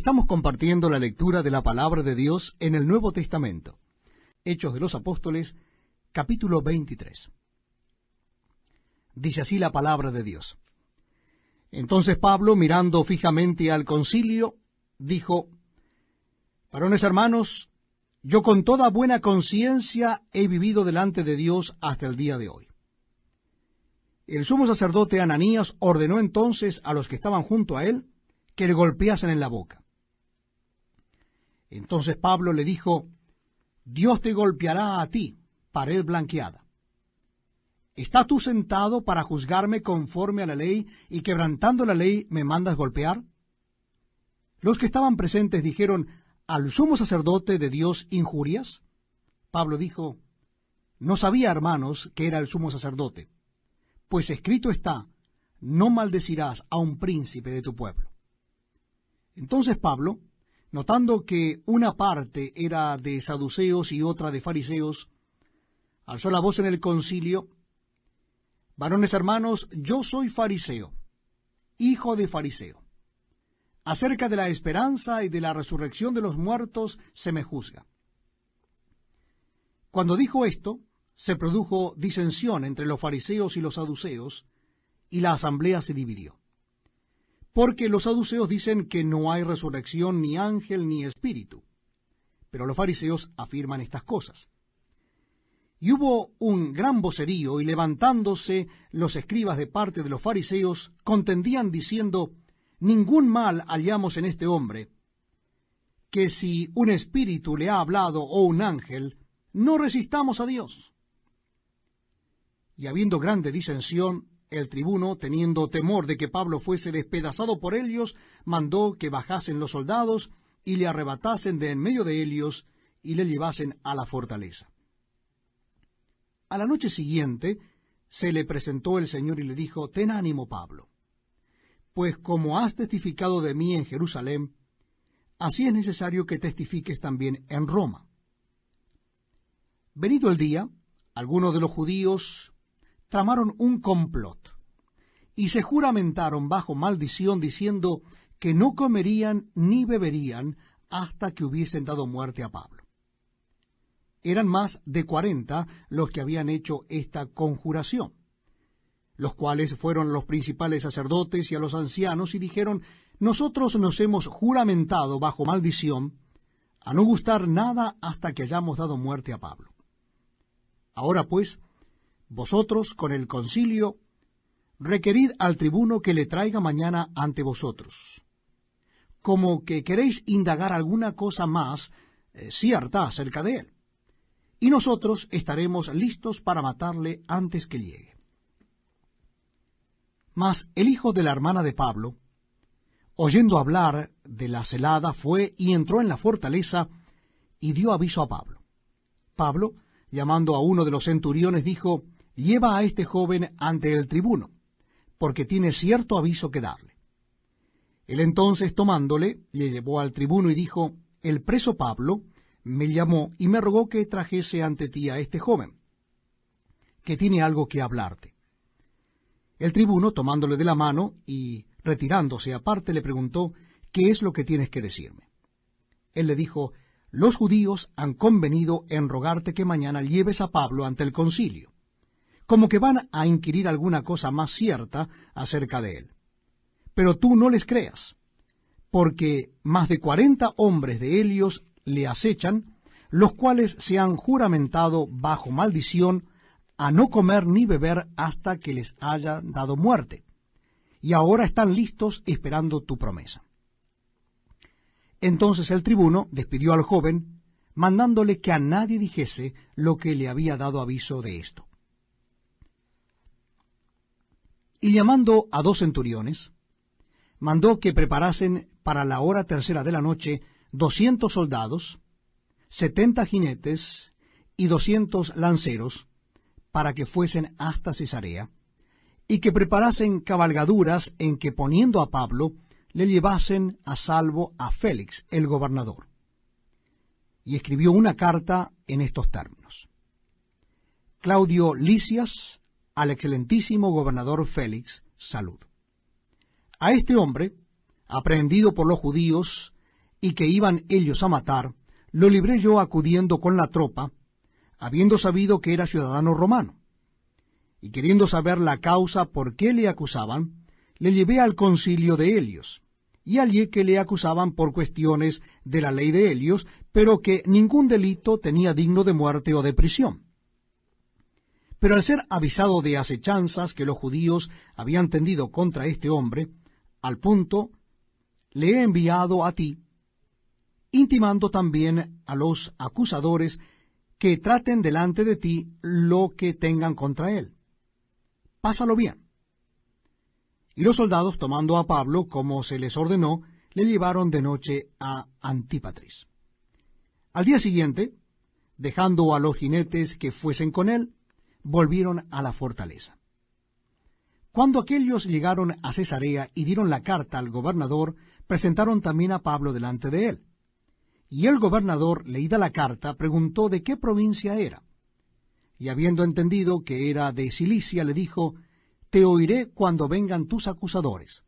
Estamos compartiendo la lectura de la palabra de Dios en el Nuevo Testamento. Hechos de los Apóstoles, capítulo 23. Dice así la palabra de Dios. Entonces Pablo, mirando fijamente al concilio, dijo: Varones hermanos, yo con toda buena conciencia he vivido delante de Dios hasta el día de hoy. El sumo sacerdote Ananías ordenó entonces a los que estaban junto a él que le golpeasen en la boca. Entonces Pablo le dijo: Dios te golpeará a ti, pared blanqueada. ¿Estás tú sentado para juzgarme conforme a la ley, y quebrantando la ley me mandas golpear? Los que estaban presentes dijeron: ¿Al sumo sacerdote de Dios injurias? Pablo dijo: No sabía, hermanos, que era el sumo sacerdote, pues escrito está: no maldecirás a un príncipe de tu pueblo. Entonces Pablo, notando que una parte era de saduceos y otra de fariseos, alzó la voz en el concilio: Varones hermanos, yo soy fariseo, hijo de fariseo. Acerca de la esperanza y de la resurrección de los muertos se me juzga. Cuando dijo esto, se produjo disensión entre los fariseos y los saduceos, y la asamblea se dividió. Porque los saduceos dicen que no hay resurrección, ni ángel, ni espíritu, pero los fariseos afirman estas cosas. Y hubo un gran vocerío, y levantándose los escribas de parte de los fariseos, contendían diciendo: Ningún mal hallamos en este hombre, que si un espíritu le ha hablado o un ángel, no resistamos a Dios. Y habiendo grande disensión, el tribuno, teniendo temor de que Pablo fuese despedazado por ellos, mandó que bajasen los soldados y le arrebatasen de en medio de ellos y le llevasen a la fortaleza. A la noche siguiente se le presentó el Señor y le dijo: Ten ánimo, Pablo, pues como has testificado de mí en Jerusalén, así es necesario que testifiques también en Roma. Venido el día, algunos de los judíos tramaron un complot y se juramentaron bajo maldición, diciendo que no comerían ni beberían hasta que hubiesen dado muerte a Pablo. Eran más de 40 los que habían hecho esta conjuración, los cuales fueron los principales sacerdotes y a los ancianos, y dijeron: Nosotros nos hemos juramentado bajo maldición a no gustar nada hasta que hayamos dado muerte a Pablo. Ahora pues, vosotros con el concilio requerid al tribuno que le traiga mañana ante vosotros, como que queréis indagar alguna cosa más cierta acerca de él, y nosotros estaremos listos para matarle antes que llegue. Mas el hijo de la hermana de Pablo, oyendo hablar de la celada, fue y entró en la fortaleza y dio aviso a Pablo. Pablo, llamando a uno de los centuriones, dijo: Lleva a este joven ante el tribuno, porque tiene cierto aviso que darle. Él entonces, tomándole, le llevó al tribuno y dijo: El preso Pablo me llamó y me rogó que trajese ante ti a este joven, que tiene algo que hablarte. El tribuno, tomándole de la mano y retirándose aparte, le preguntó: ¿Qué es lo que tienes que decirme? Él le dijo: Los judíos han convenido en rogarte que mañana lleves a Pablo ante el concilio, como que van a inquirir alguna cosa más cierta acerca de él. Pero tú no les creas, porque más de 40 hombres de ellos le acechan, los cuales se han juramentado bajo maldición a no comer ni beber hasta que les haya dado muerte, y ahora están listos esperando tu promesa. Entonces el tribuno despidió al joven, mandándole que a nadie dijese lo que le había dado aviso de esto. Y llamando a 2 centuriones, mandó que preparasen para la hora tercera de la noche 200 soldados, 70 jinetes y 200 lanceros, para que fuesen hasta Cesarea, y que preparasen cabalgaduras en que, poniendo a Pablo, le llevasen a salvo a Félix, el gobernador. Y escribió una carta en estos términos: Claudio Lisias, al excelentísimo gobernador Félix, salud. A este hombre, aprehendido por los judíos, y que iban ellos a matar, lo libré yo acudiendo con la tropa, habiendo sabido que era ciudadano romano. Y queriendo saber la causa por qué le acusaban, le llevé al concilio de Helios, y hallé que le acusaban por cuestiones de la ley de Helios, pero que ningún delito tenía digno de muerte o de prisión. Pero al ser avisado de acechanzas que los judíos habían tendido contra este hombre, al punto le he enviado a ti, intimando también a los acusadores que traten delante de ti lo que tengan contra él. Pásalo bien. Y los soldados, tomando a Pablo, como se les ordenó, le llevaron de noche a Antípatris. Al día siguiente, dejando a los jinetes que fuesen con él, volvieron a la fortaleza. Cuando aquellos llegaron a Cesarea y dieron la carta al gobernador, presentaron también a Pablo delante de él. Y el gobernador, leída la carta, preguntó de qué provincia era. Y habiendo entendido que era de Cilicia, le dijo, te oiré cuando vengan tus acusadores.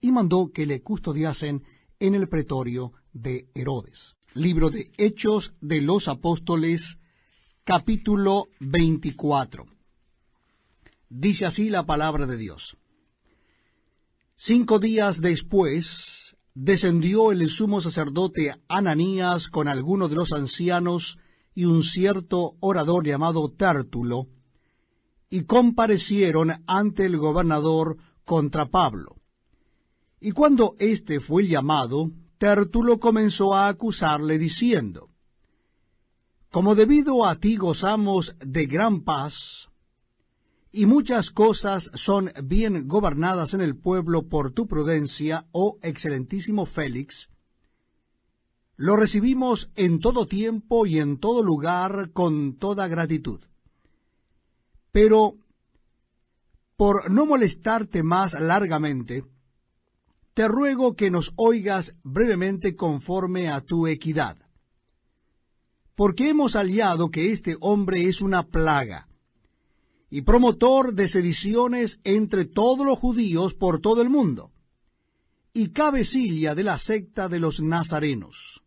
Y mandó que le custodiasen en el pretorio de Herodes. Libro de Hechos de los Apóstoles, capítulo 24. Dice así la palabra de Dios. 5 días después descendió el sumo sacerdote Ananías con algunos de los ancianos y un cierto orador llamado Tértulo, y comparecieron ante el gobernador contra Pablo. Y cuando éste fue llamado, Tértulo comenzó a acusarle, diciendo, como debido a ti gozamos de gran paz, y muchas cosas son bien gobernadas en el pueblo por tu prudencia, oh excelentísimo Félix, lo recibimos en todo tiempo y en todo lugar con toda gratitud. Pero, por no molestarte más largamente, te ruego que nos oigas brevemente conforme a tu equidad. Porque hemos hallado que este hombre es una plaga, y promotor de sediciones entre todos los judíos por todo el mundo, y cabecilla de la secta de los nazarenos.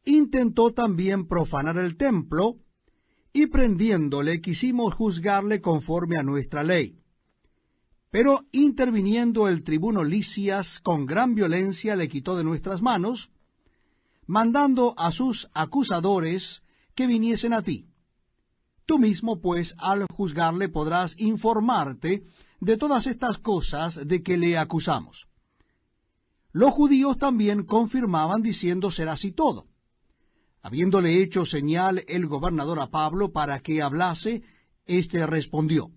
Intentó también profanar el templo, y prendiéndole quisimos juzgarle conforme a nuestra ley. Pero interviniendo el tribuno Lisias con gran violencia le quitó de nuestras manos, mandando a sus acusadores que viniesen a ti. Tú mismo, pues, al juzgarle podrás informarte de todas estas cosas de que le acusamos. Los judíos también confirmaban diciendo ser así todo. Habiéndole hecho señal el gobernador a Pablo para que hablase, éste respondió,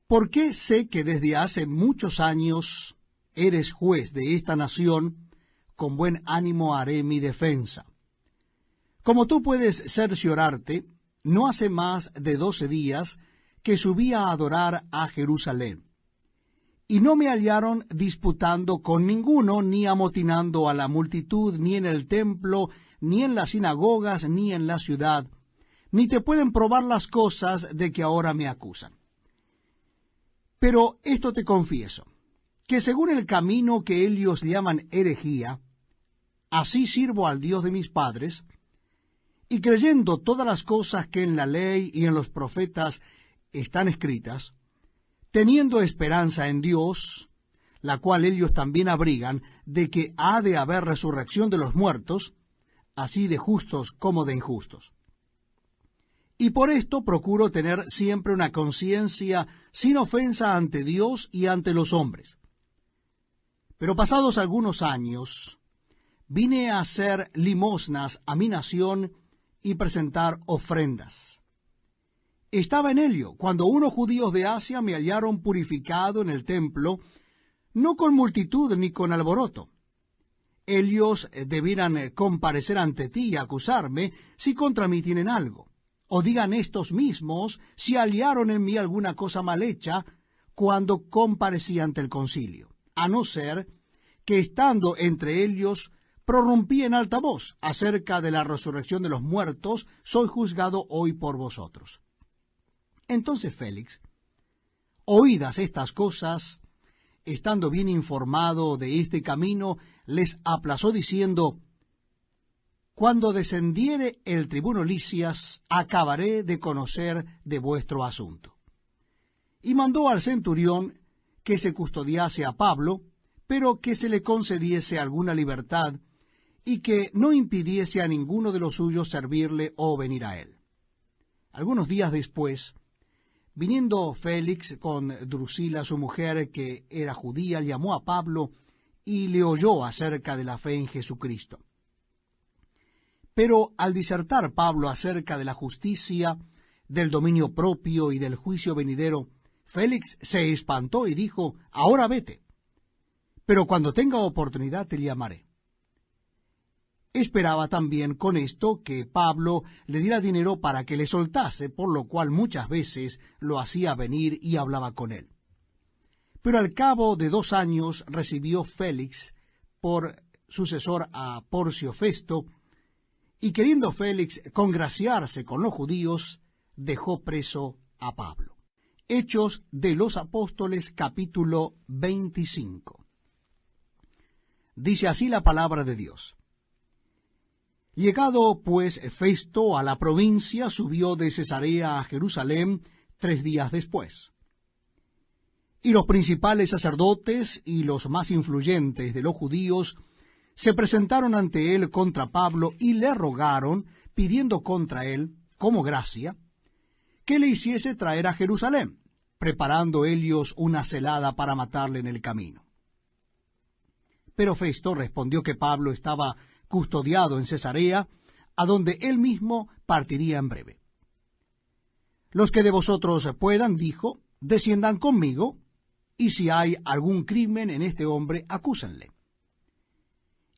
¿por qué sé que desde hace muchos años eres juez de esta nación? Con buen ánimo haré mi defensa. Como tú puedes cerciorarte, no hace más de 12 días que subí a adorar a Jerusalén, y no me hallaron disputando con ninguno, ni amotinando a la multitud, ni en el templo, ni en las sinagogas, ni en la ciudad, ni te pueden probar las cosas de que ahora me acusan. Pero esto te confieso, que según el camino que ellos llaman herejía, así sirvo al Dios de mis padres, y creyendo todas las cosas que en la ley y en los profetas están escritas, teniendo esperanza en Dios, la cual ellos también abrigan, de que ha de haber resurrección de los muertos, así de justos como de injustos. Y por esto procuro tener siempre una conciencia sin ofensa ante Dios y ante los hombres. Pero pasados algunos años, vine a hacer limosnas a mi nación y presentar ofrendas. Estaba en ello, cuando unos judíos de Asia me hallaron purificado en el templo, no con multitud ni con alboroto. Ellos debieran comparecer ante ti y acusarme si contra mí tienen algo. O digan estos mismos si hallaron en mí alguna cosa mal hecha cuando comparecí ante el concilio, a no ser que estando entre ellos prorrumpí en alta voz acerca de la resurrección de los muertos, soy juzgado hoy por vosotros. Entonces Félix, oídas estas cosas, estando bien informado de este camino, les aplazó diciendo: Cuando descendiere el tribuno Lisias, acabaré de conocer de vuestro asunto. Y mandó al centurión que se custodiase a Pablo, pero que se le concediese alguna libertad, y que no impidiese a ninguno de los suyos servirle o venir a él. Algunos días después, viniendo Félix con Drusila su mujer, que era judía, llamó a Pablo y le oyó acerca de la fe en Jesucristo. Pero al disertar Pablo acerca de la justicia, del dominio propio y del juicio venidero, Félix se espantó y dijo: Ahora vete, pero cuando tenga oportunidad te llamaré. Esperaba también con esto que Pablo le diera dinero para que le soltase, por lo cual muchas veces lo hacía venir y hablaba con él. Pero al cabo de 2 años recibió Félix por sucesor a Porcio Festo, y queriendo Félix congraciarse con los judíos, dejó preso a Pablo. Hechos de los Apóstoles, capítulo 25. Dice así la palabra de Dios. Llegado pues Festo a la provincia, subió de Cesarea a Jerusalén 3 días después. Y los principales sacerdotes y los más influyentes de los judíos se presentaron ante él contra Pablo y le rogaron, pidiendo contra él, como gracia, que le hiciese traer a Jerusalén, preparando ellos una celada para matarle en el camino. Pero Festo respondió que Pablo estaba custodiado en Cesarea, a donde él mismo partiría en breve. Los que de vosotros puedan, dijo, desciendan conmigo, y si hay algún crimen en este hombre, acúsenle.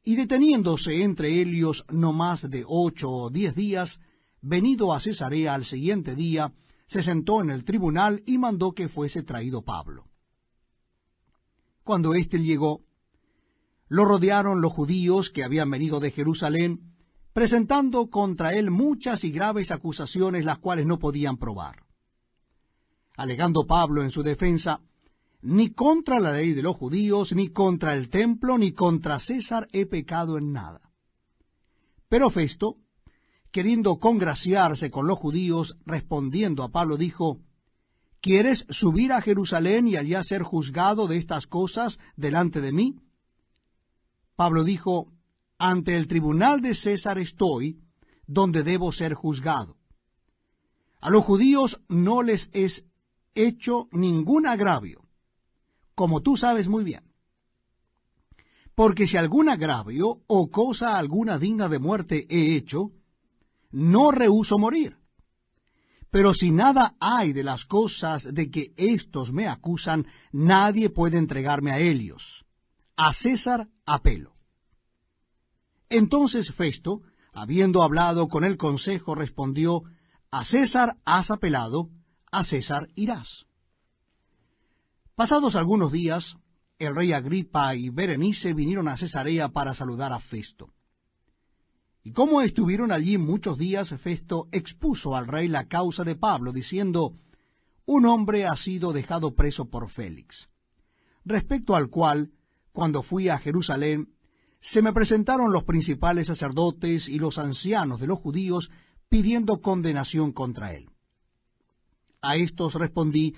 Y deteniéndose entre ellos no más de 8 o 10 días, venido a Cesarea al siguiente día, se sentó en el tribunal y mandó que fuese traído Pablo. Cuando éste llegó, lo rodearon los judíos que habían venido de Jerusalén, presentando contra él muchas y graves acusaciones, las cuales no podían probar. Alegando Pablo en su defensa: Ni contra la ley de los judíos, ni contra el templo, ni contra César he pecado en nada. Pero Festo, queriendo congraciarse con los judíos, respondiendo a Pablo, dijo: ¿Quieres subir a Jerusalén y allá ser juzgado de estas cosas delante de mí? Pablo dijo: Ante el tribunal de César estoy, donde debo ser juzgado. A los judíos no les es hecho ningún agravio, como tú sabes muy bien. Porque si algún agravio o cosa alguna digna de muerte he hecho, no rehúso morir. Pero si nada hay de las cosas de que éstos me acusan, nadie puede entregarme a ellos. A César apelo. Entonces Festo, habiendo hablado con el consejo, respondió: A César has apelado, a César irás. Pasados algunos días, el rey Agripa y Berenice vinieron a Cesarea para saludar a Festo. Y como estuvieron allí muchos días, Festo expuso al rey la causa de Pablo, diciendo: Un hombre ha sido dejado preso por Félix, respecto al cual, cuando fui a Jerusalén, se me presentaron los principales sacerdotes y los ancianos de los judíos, pidiendo condenación contra él. A estos respondí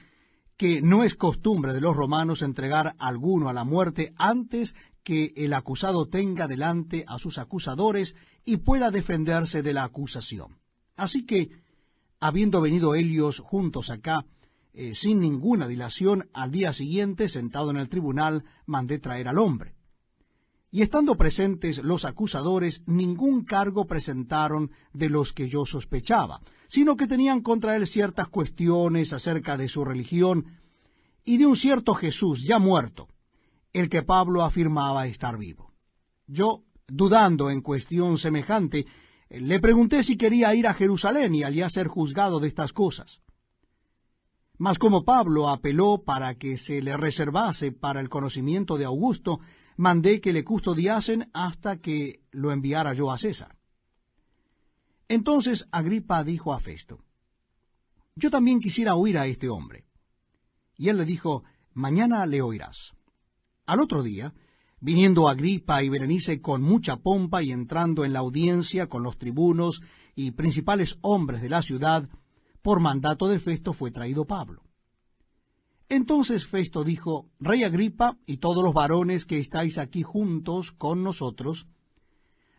que no es costumbre de los romanos entregar a alguno a la muerte antes que el acusado tenga delante a sus acusadores y pueda defenderse de la acusación. Así que, habiendo venido ellos juntos acá, sin ninguna dilación, al día siguiente, sentado en el tribunal, mandé traer al hombre. Y estando presentes los acusadores, ningún cargo presentaron de los que yo sospechaba, sino que tenían contra él ciertas cuestiones acerca de su religión y de un cierto Jesús ya muerto, el que Pablo afirmaba estar vivo. Yo, dudando en cuestión semejante, le pregunté si quería ir a Jerusalén y allá ser juzgado de estas cosas. Mas como Pablo apeló para que se le reservase para el conocimiento de Augusto, mandé que le custodiasen hasta que lo enviara yo a César. Entonces Agripa dijo a Festo: Yo también quisiera oír a este hombre. Y él le dijo: Mañana le oirás. Al otro día, viniendo Agripa y Berenice con mucha pompa y entrando en la audiencia con los tribunos y principales hombres de la ciudad, por mandato de Festo fue traído Pablo. Entonces Festo dijo: Rey Agripa y todos los varones que estáis aquí juntos con nosotros,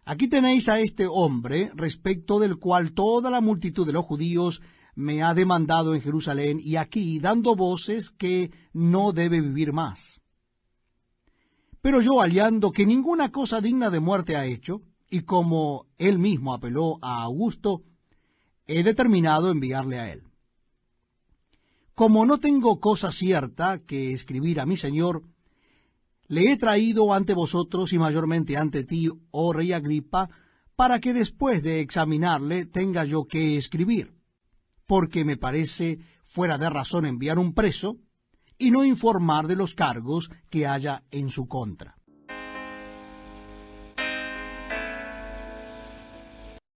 aquí tenéis a este hombre, respecto del cual toda la multitud de los judíos me ha demandado en Jerusalén, y aquí dando voces que no debe vivir más. Pero yo, hallando que ninguna cosa digna de muerte ha hecho, y como él mismo apeló a Augusto, he determinado enviarle a él. Como no tengo cosa cierta que escribir a mi señor, le he traído ante vosotros y mayormente ante ti, oh rey Agripa, para que después de examinarle tenga yo que escribir, porque me parece fuera de razón enviar un preso y no informar de los cargos que haya en su contra.